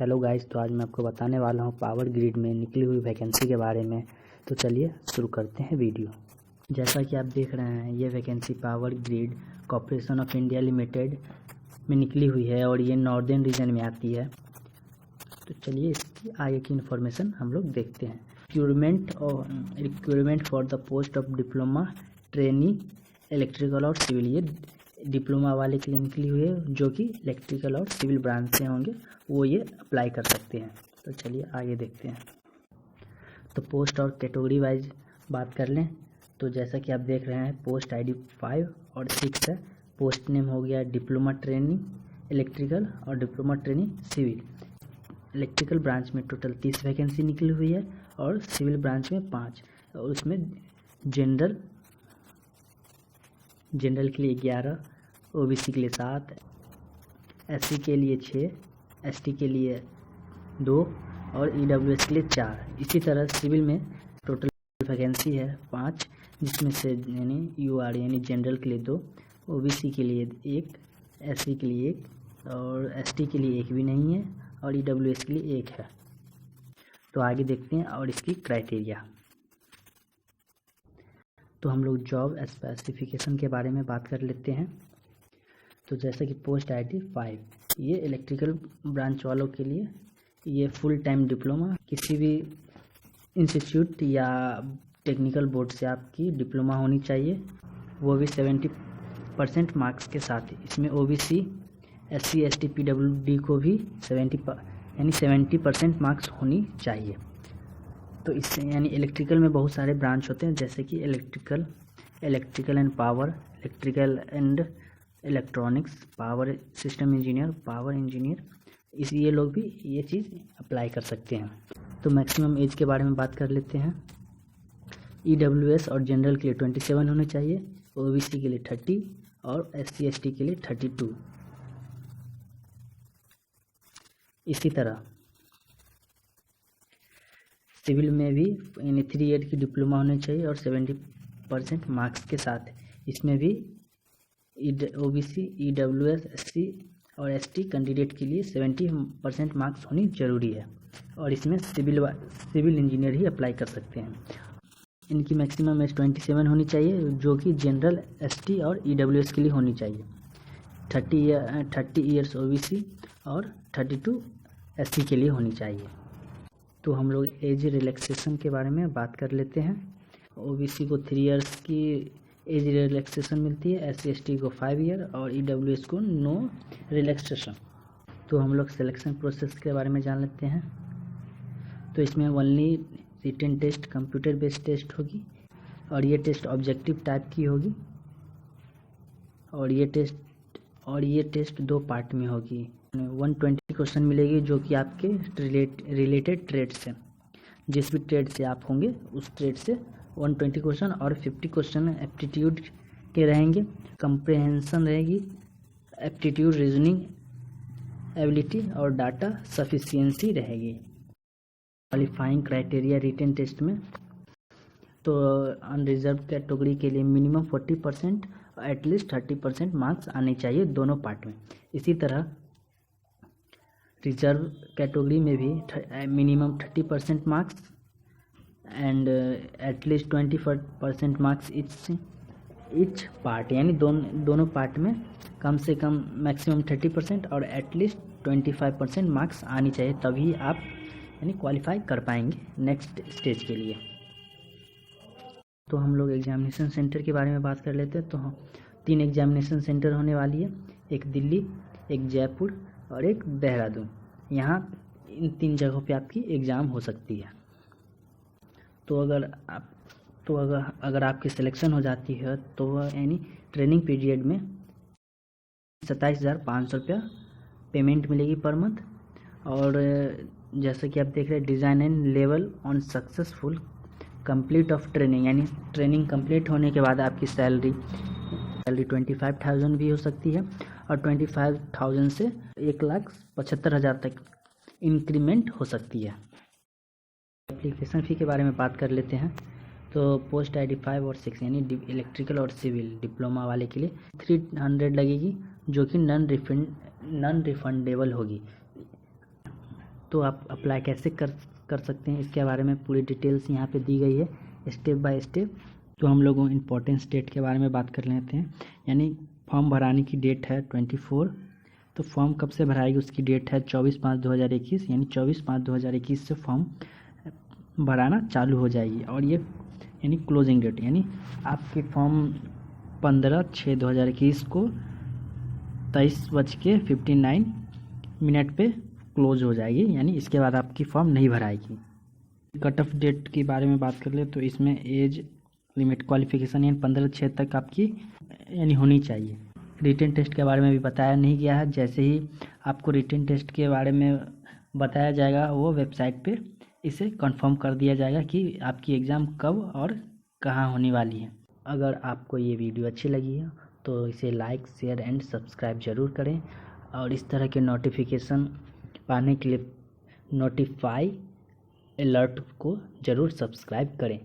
Hello guys, तो आज मैं आपको बताने वाला हूँ पावर ग्रिड में निकली हुई वैकेंसी के बारे में। तो चलिए शुरू करते हैं वीडियो। जैसा कि आप देख रहे हैं, ये vacancy power grid corporation of India limited में निकली हुई है और ये नॉर्दर्न रीजन में आती है। तो चलिए इसकी आगे की इन्फॉर्मेशन हम लोग देखते हैं। Requirement for the post of diploma trainee electrical और सिविल, ये डिप्लोमा वाले के लिए निकली हुई है जो कि इलेक्ट्रिकल और सिविल ब्रांच से होंगे, वो ये अप्लाई कर सकते हैं। तो चलिए आगे देखते हैं। तो पोस्ट और कैटेगरी वाइज बात कर लें तो जैसा कि आप देख रहे हैं, पोस्ट आईडी 5 और 6 है। पोस्ट नेम हो गया डिप्लोमा ट्रेनिंग इलेक्ट्रिकल और diploma training civil. Electrical branch में टोटल 30 वैकेंसी निकली हुई है और सिविल ब्रांच में 5, और उसमें जनरल के लिए 11, ओबीसी के लिए 7, एससी के लिए 6, एसटी के लिए 2 और ईडब्ल्यूएस के लिए 4। इसी तरह सिविल में टोटल वैकेंसी है 5, जिसमें से यूआर यानी जनरल के लिए 2, ओबीसी के लिए 1, एससी के लिए 1 और एसटी के लिए 1 भी नहीं है और ईडब्ल्यूएस के लिए 1 है। तो आगे देखते हैं और इसकी क्राइटेरिया। तो हम लोग जॉब स्पेसिफिकेशन के बारे में बात कर लेते हैं। तो जैसे कि पोस्ट आईडी 5, ये इलेक्ट्रिकल ब्रांच वालों के लिए ये फुल टाइम डिप्लोमा किसी भी इंस्टीट्यूट या टेक्निकल बोर्ड से आपकी डिप्लोमा होनी चाहिए, वो भी 70% मार्क्स के साथ। इसमें ओबीसी, एससी, एसटी, पीडब्ल्यूडी को भी 70% मार्क्स होनी चाहिए। तो इससे यानी इलेक्ट्रिकल में बहुत सारे ब्रांच होते हैं, जैसे कि electrical and power, electrical and electronics, power system engineer, power engineer, ये लोग भी ये चीज़ अप्लाई कर सकते हैं। तो मैक्सिमम एज के बारे में बात कर लेते हैं। ईडब्ल्यूएस और जनरल के लिए 27 होने चाहिए, ओबीसी के लिए 30 और एससी एसटी के लिए 32। इसी तरह सिविल में भी यानी 3 ईयर की डिप्लोमा होनी चाहिए और 70% मार्क्स के साथ। इसमें भी ओबीसी, ईडब्ल्यूएस, एससी और एसटी कैंडिडेट के लिए 70% मार्क्स होनी जरूरी है, और इसमें सिविल इंजीनियर ही अप्लाई कर सकते हैं। इनकी मैक्सिमम एज 27 होनी चाहिए, जो कि जनरल, एसटी और ईडब्ल्यूएस के लिए होनी चाहिए। 30 ईयर्स ओबीसी और 32 एससी के लिए होनी चाहिए। तो हम लोग एज रिलैक्सेशन के बारे में बात कर लेते हैं। ओबीसी को 3 ईयर्स की एज रिलैक्सेशन मिलती है, एससी एसटी को 5 ईयर और ईडब्ल्यूएस को नो रिलैक्सेशन। तो हम लोग सिलेक्शन प्रोसेस के बारे में जान लेते हैं। तो इसमें only written test, computer based test होगी, और ये टेस्ट ऑब्जेक्टिव टाइप की होगी, और ये टेस्ट 2 पार्ट में होगी। 120 क्वेश्चन मिलेगी जो कि आपके रिलेटेड ट्रेड से, जिस भी ट्रेड से आप होंगे उस ट्रेड से 120 क्वेश्चन, और 50 क्वेश्चन एप्टीट्यूड के रहेंगे। कंप्रेहेंशन रहेगी, एप्टीट्यूड, रीजनिंग एबिलिटी और डाटा सफिशिएंसी रहेगी। क्वालिफाइंग क्राइटेरिया रिटन टेस्ट में, तो अनरिजर्व कैटेगरी के लिए मिनिमम 40% और एटलीस्ट 30% मार्क्स आने चाहिए दोनों पार्ट में। इसी तरह रिजर्व कैटेगरी में भी minimum 30% marks and at least 20% marks each part, यानी दोनों पार्ट में कम से कम मैक्सिमम 30% और एटलीस्ट 25% मार्क्स आनी चाहिए, तभी आप यानी क्वालिफाई कर पाएंगे नेक्स्ट स्टेज के लिए। तो हम लोग एग्जामिनेशन सेंटर के बारे में बात कर लेते हैं। तो 3 एग्जामिनेशन सेंटर होने वाली है, एक दिल्ली, एक जयपुर और एक देहरादून। यहाँ इन 3 जगहों पे आपकी एग्ज़ाम हो सकती है। तो अगर आपकी सिलेक्शन हो जाती है तो यानी ट्रेनिंग पीरियड में 27,500 रुपया पेमेंट मिलेगी पर मंथ। और जैसे कि आप देख रहे हैं, design and level on successful complete of training, यानी ट्रेनिंग कंप्लीट होने के बाद आपकी सैलरी 25,000 भी हो सकती है, और 25,000 से 1,75,000 तक इंक्रीमेंट हो सकती है। एप्लीकेशन फ़ी के बारे में बात कर लेते हैं। तो पोस्ट आईडी 5 और 6 यानी इलेक्ट्रिकल और सिविल डिप्लोमा वाले के लिए 300 लगेगी, जो कि नॉन रिफंडेबल होगी। तो आप अप्लाई कैसे कर सकते हैं इसके बारे में पूरी डिटेल्स यहाँ पे दी गई है स्टेप बाय स्टेप। तो हम लोग इम्पोर्टेंट डेट के बारे में बात कर लेते हैं। यानी फॉर्म भराने की डेट है 24, तो फॉर्म कब से भराएगी उसकी डेट है 24/5/2021, यानी 24/5/2021 से फॉर्म भराना चालू हो जाएगी। और ये यानी क्लोजिंग डेट, यानी आपके फॉर्म 15/6/2021 को 23:59 पे क्लोज हो जाएगी, यानी इसके बाद आपकी फॉर्म नहीं भराएगी। कट ऑफ डेट के बारे में बात कर ले तो इसमें एज लिमिट क्वालिफिकेशन यानी 15/6 तक आपकी यानी होनी चाहिए। रिटन टेस्ट के बारे में भी बताया नहीं गया है। जैसे ही आपको रिटन टेस्ट के बारे में बताया जाएगा वो वेबसाइट पे इसे कंफर्म कर दिया जाएगा कि आपकी एग्ज़ाम कब और कहाँ होने वाली है। अगर आपको ये वीडियो अच्छी लगी है तो इसे लाइक, शेयर एंड सब्सक्राइब ज़रूर करें और इस तरह के नोटिफिकेशन पाने के लिए नोटिफाई अलर्ट को ज़रूर सब्सक्राइब करें।